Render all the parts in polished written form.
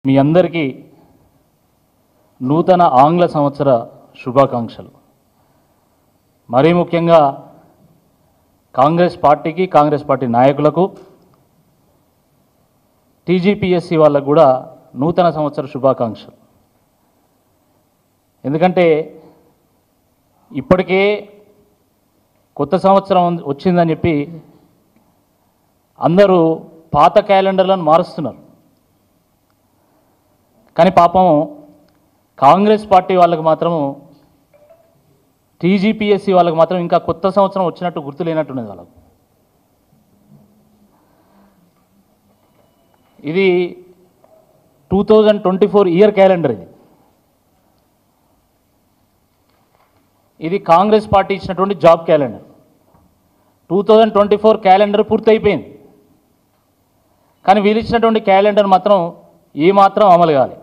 మీ అందరికీ నూతన ఆంగ్ల సంవత్సర శుభాకాంక్షలు. మరీ ముఖ్యంగా కాంగ్రెస్ పార్టీకి, కాంగ్రెస్ పార్టీ నాయకులకు, టీజీపీఎస్సీ వాళ్ళకు కూడా నూతన సంవత్సర శుభాకాంక్షలు. ఎందుకంటే ఇప్పటికే కొత్త సంవత్సరం వచ్చిందని చెప్పి అందరూ పాత క్యాలెండర్లను మారుస్తున్నారు. కానీ పాపం కాంగ్రెస్ పార్టీ వాళ్ళకు మాత్రము, టీజీపీఎస్సీ వాళ్ళకు మాత్రం ఇంకా కొత్త సంవత్సరం వచ్చినట్టు గుర్తు లేనట్టున్నది వాళ్ళకు. ఇది 2024 ఇయర్ క్యాలెండర్. ఇది కాంగ్రెస్ పార్టీ ఇచ్చినటువంటి జాబ్ క్యాలెండర్. 2024 క్యాలెండర్ పూర్తయిపోయింది. కానీ వీళ్ళు ఇచ్చినటువంటి క్యాలెండర్ మాత్రం ఏమాత్రం అమలు కాలేదు.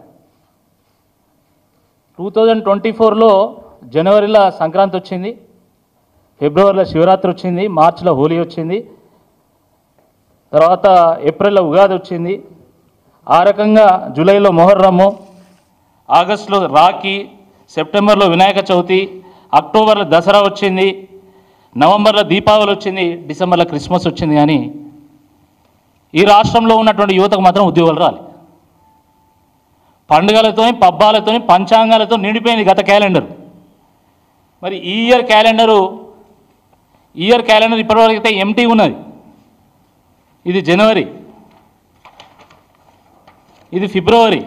2024లో జనవరిలో సంక్రాంతి వచ్చింది, ఫిబ్రవరిలో శివరాత్రి వచ్చింది, మార్చిలో హోలీ వచ్చింది, తర్వాత ఏప్రిల్లో ఉగాది వచ్చింది, ఆ రకంగా జూలైలో మొహర్రము, ఆగస్టులో రాఖీ, సెప్టెంబర్లో వినాయక చవితి, అక్టోబర్లో దసరా వచ్చింది, నవంబర్లో దీపావళి వచ్చింది, డిసెంబర్లో క్రిస్మస్ వచ్చింది. కానీ ఈ రాష్ట్రంలో ఉన్నటువంటి యువతకు మాత్రం ఉద్యోగాలు రాలి. పండుగలతో, పబ్బాలతో, పంచాంగాలతో నిండిపోయింది గత క్యాలెండర్. మరి ఈ ఇయర్ క్యాలెండర్ ఇప్పటివరకు అయితే ఎంటీ ఉన్నది. ఇది జనవరి, ఇది ఫిబ్రవరి,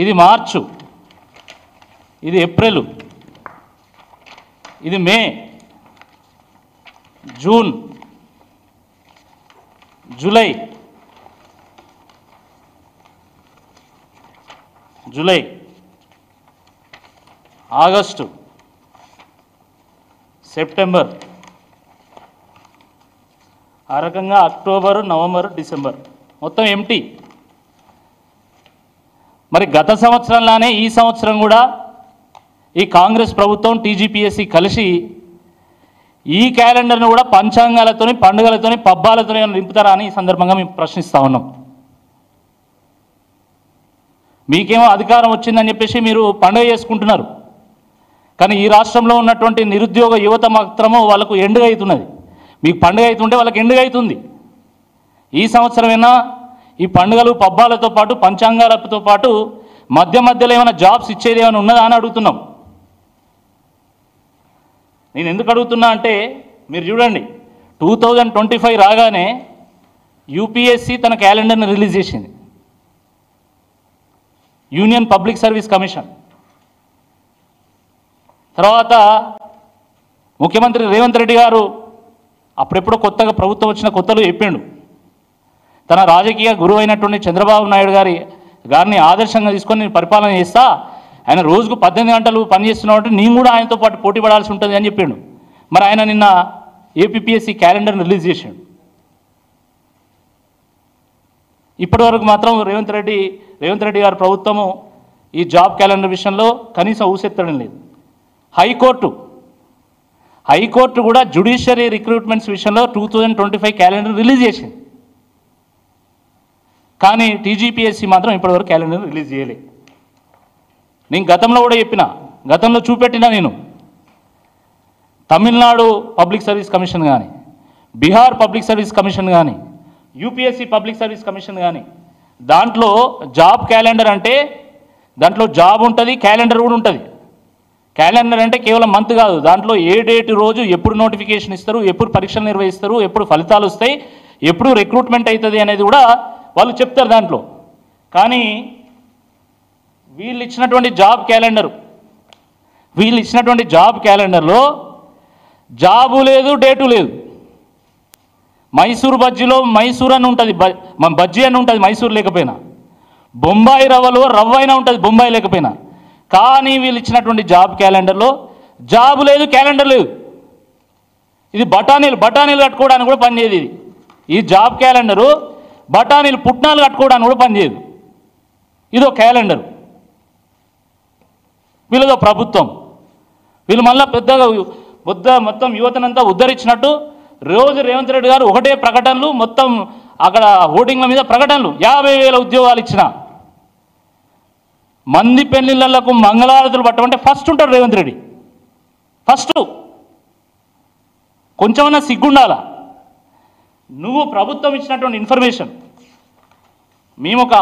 ఇది మార్చు, ఇది ఏప్రిల్, ఇది మే, జూన్, జూలై, ఆగస్టు, సెప్టెంబర్, ఆ రకంగా అక్టోబరు, నవంబరు, డిసెంబర్ మొత్తం ఎంటీ. మరి గత సంవత్సరంలానే ఈ సంవత్సరం కూడా ఈ కాంగ్రెస్ ప్రభుత్వం, టీజీపీఎస్సీ కలిసి ఈ క్యాలెండర్ను కూడా పంచాంగాలతోని, పండుగలతోని, పబ్బాలతోని నింపుతారా అని ఈ సందర్భంగా మేము ప్రశ్నిస్తూ ఉన్నాం. మీకేమో అధికారం వచ్చిందని చెప్పేసి మీరు పండుగ చేసుకుంటున్నారు. కానీ ఈ రాష్ట్రంలో ఉన్నటువంటి నిరుద్యోగ యువత మాత్రము వాళ్ళకు ఎండుగా అవుతున్నది. మీకు పండుగ అవుతుంటే వాళ్ళకి ఎండుగా అవుతుంది. ఈ సంవత్సరమైనా ఈ పండుగలు, పబ్బాలతో పాటు, పంచాంగాలతో పాటు మధ్యలో ఏమైనా జాబ్స్ ఇచ్చేది ఏమైనా ఉన్నదా అని అడుగుతున్నాం. నేను ఎందుకు అడుగుతున్నా అంటే మీరు చూడండి, 2025 రాగానే యూపీఎస్సీ తన క్యాలెండర్ని రిలీజ్ చేసింది. Union public service commission. తర్వాత ముఖ్యమంత్రి రేవంత్ రెడ్డి గారు అప్పుడెప్పుడో కొత్తగా ప్రభుత్వం వచ్చిన కొత్తలో చెప్పిండు, తన రాజకీయ గురువు అయినటువంటి చంద్రబాబు నాయుడు గారిని ఆదర్శంగా తీసుకొని నేను పరిపాలన చేస్తా, ఆయన రోజుకు 18 గంటలు పనిచేస్తున్నాడు, నేను కూడా ఆయనతో పాటు పోటీ పడాల్సి ఉంటుంది అని చెప్పిండు. మరి ఆయన నిన్న ఏపీఎస్సీ క్యాలెండర్ని రిలీజ్ చేసిండు. ఇప్పటివరకు మాత్రం రేవంత్ రెడ్డి గారి ప్రభుత్వము ఈ జాబ్ క్యాలెండర్ విషయంలో కనీసం ఊసెత్తడం లేదు. హైకోర్టు కూడా జ్యుడిషియరీ రిక్రూట్మెంట్స్ విషయంలో 2025 క్యాలెండర్ రిలీజ్ చేసింది. కానీ టీజీపీఎస్సీ మాత్రం ఇప్పటివరకు క్యాలెండర్ రిలీజ్ చేయలేదు. నేను గతంలో కూడా గతంలో చూపెట్టినా నేను తమిళనాడు పబ్లిక్ సర్వీస్ కమిషన్ కానీ, బీహార్ పబ్లిక్ సర్వీస్ కమిషన్ కానీ, యూపీఎస్సీ పబ్లిక్ సర్వీస్ కమిషన్ కానీ, దాంట్లో జాబ్ క్యాలెండర్ అంటే దాంట్లో జాబ్ ఉంటుంది, క్యాలెండర్ కూడా ఉంటుంది. క్యాలెండర్ అంటే కేవలం మంత్ కాదు, దాంట్లో ఏ డేట్ రోజు ఎప్పుడు నోటిఫికేషన్ ఇస్తారు, ఎప్పుడు పరీక్షలు నిర్వహిస్తారు, ఎప్పుడు ఫలితాలు వస్తాయి, ఎప్పుడు రిక్రూట్మెంట్ అవుతుంది అనేది కూడా వాళ్ళు చెప్తారు దాంట్లో. కానీ వీళ్ళు ఇచ్చినటువంటి జాబ్ క్యాలెండర్లో జాబు లేదు, డేటు లేదు. మైసూర్ బజ్జీలో మైసూర్ అని ఉంటుంది, బజ్జీ అని ఉంటుంది మైసూర్ లేకపోయినా. బొంబాయి రవ్వలో రవ్వ అయినా ఉంటుంది బొంబాయి లేకపోయినా. కానీ వీళ్ళు ఇచ్చినటువంటి జాబ్ క్యాలెండర్లో జాబు లేదు, క్యాలెండర్ లేదు. ఇది బఠానీలు కట్టుకోవడానికి కూడా పనిచేయదు. ఈ జాబ్ క్యాలెండరు బఠానీలు, పుట్నాలు కట్టుకోవడానికి కూడా పనిచేయదు. ఇదో క్యాలెండర్, వీళ్ళదో ప్రభుత్వం. వీళ్ళు మళ్ళీ పెద్దగా మొత్తం యువతనంతా ఉద్ధరించినట్టు రోజు రేవంత్ రెడ్డి గారు ఒకటే ప్రకటనలు, మొత్తం అక్కడ హోర్డింగ్ల మీద ప్రకటనలు 50,000 ఉద్యోగాలు ఇచ్చిన. మంది పెళ్లిళ్లకు మంగళారతులు పట్టమంటే ఫస్ట్ ఉంటాడు రేవంత్ రెడ్డి. ఫస్ట్ కొంచెమన్నా సిగ్గుండాలా? నువ్వు ప్రభుత్వం ఇచ్చినటువంటి ఇన్ఫర్మేషన్, మేము ఒక